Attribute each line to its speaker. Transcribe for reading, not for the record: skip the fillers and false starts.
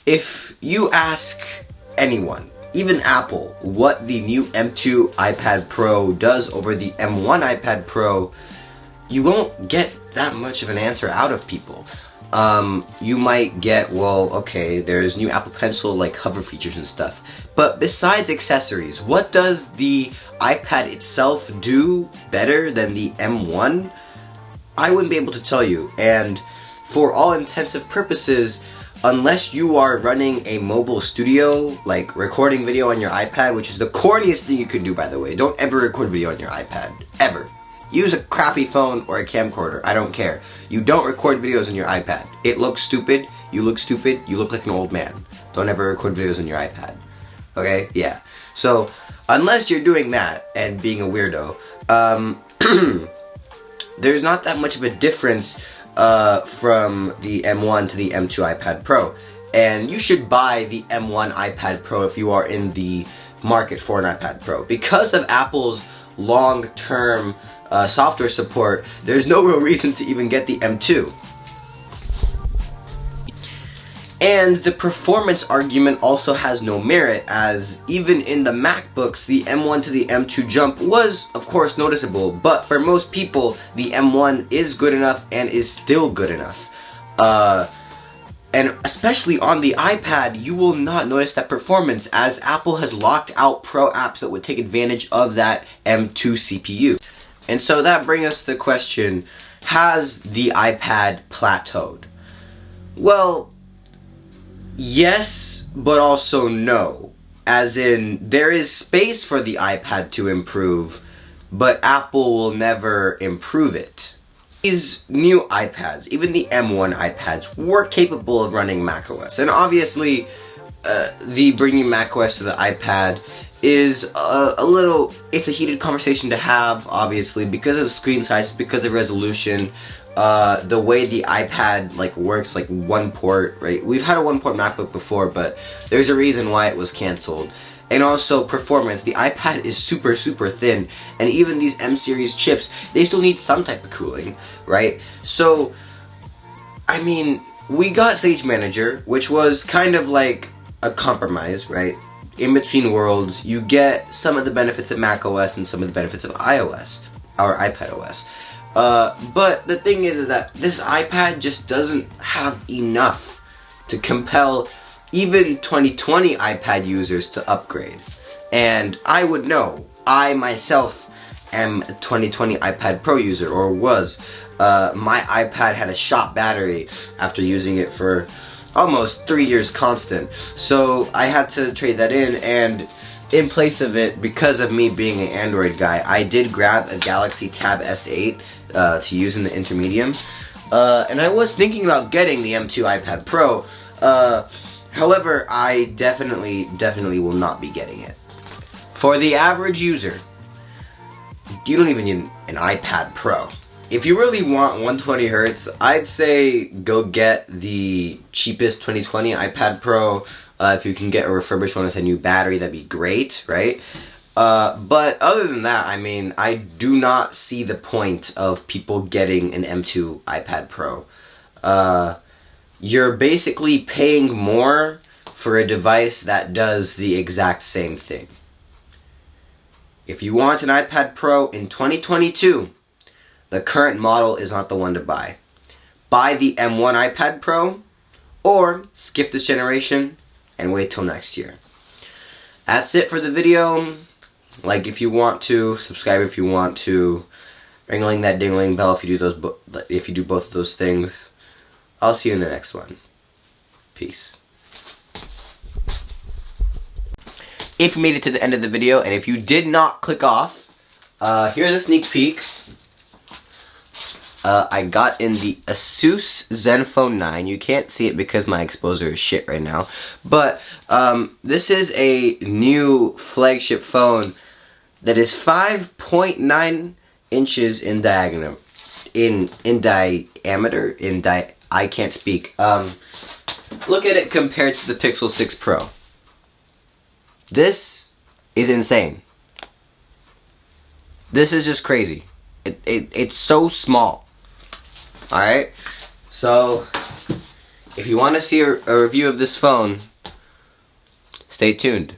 Speaker 1: If you ask anyone, even Apple, what the new M2 iPad Pro does over the M1 iPad Pro, you won't get that much of an answer out of people. You might get, well, okay, there's new Apple Pencil, like hover features and stuff. But besides accessories, what does the iPad itself do better than the M1? I wouldn't be able to tell you. And for all intensive purposes, unless you are running a mobile studio, like recording video on your iPad, which is the corniest thing you can do, by the way. Don't ever record video on your iPad. Ever. Use a crappy phone or a camcorder. I don't care. You don't record videos on your iPad. It looks stupid. You look stupid. You look like an old man. Don't ever record videos on your iPad. Okay? Yeah. So, unless you're doing that and being a weirdo, there's not that much of a difference from the M1 to the M2 iPad Pro. And you should buy the M1 iPad Pro if you are in the market for an iPad Pro. Because of Apple's long-term software support, there's no real reason to even get the M2. And the performance argument also has no merit, as even in the MacBooks, the M1 to the M2 jump was, of course, noticeable, but for most people, the M1 is good enough and is still good enough. And especially on the iPad, you will not notice that performance, as Apple has locked out Pro apps that would take advantage of that M2 CPU. And so that brings us to the question, has the iPad plateaued? Well, yes, but also no. As in, there is space for the iPad to improve, but Apple will never improve it. These new iPads, even the M1 iPads, were capable of running macOS. And obviously, the bringing macOS to the iPad is it's a heated conversation to have, obviously, because of screen size, because of resolution, the way the iPad works, like one port, right? We've had a one port MacBook before, but there's a reason why it was canceled. And also performance, the iPad is super thin, and even these M series chips, they still need some type of cooling, right? So, I mean, we got Stage Manager, which was kind of like a compromise, right? In between worlds, you get some of the benefits of macOS and some of the benefits of iOS, or iPadOS. But the thing is that this iPad just doesn't have enough to compel even 2020 iPad users to upgrade. And I would know. I myself am a 2020 iPad Pro user, or was. My iPad had a shot battery after using it for almost 3 years constant. So I had to trade that in, and in place of it, because of me being an Android guy, I did grab a Galaxy Tab S8 to use in the intermediate. And I was thinking about getting the M2 iPad Pro. However, I definitely will not be getting it. For the average user, you don't even need an iPad Pro. If you really want 120 Hz, I'd say go get the cheapest 2020 iPad Pro. If you can get a refurbished one with a new battery, that'd be great, right? But other than that, I mean, I do not see the point of people getting an M2 iPad Pro. You're basically paying more for a device that does the exact same thing. If you want an iPad Pro in 2022, the current model is not the one to buy. Buy the M1 iPad Pro, or skip this generation and wait till next year. That's it for the video. Like if you want to, subscribe if you want to, ringling that dingling bell if you do both of those things. I'll see you in the next one. Peace. If you made it to the end of the video, and if you did not click off, here's a sneak peek. I got in the Asus Zenfone 9. You can't see it because my exposure is shit right now. But this is a new flagship phone that is 5.9 inches in diameter. I can't speak. Look at it compared to the Pixel 6 Pro. This is insane. This is just crazy. It's so small. Alright? So, If you want to see a review of this phone, stay tuned.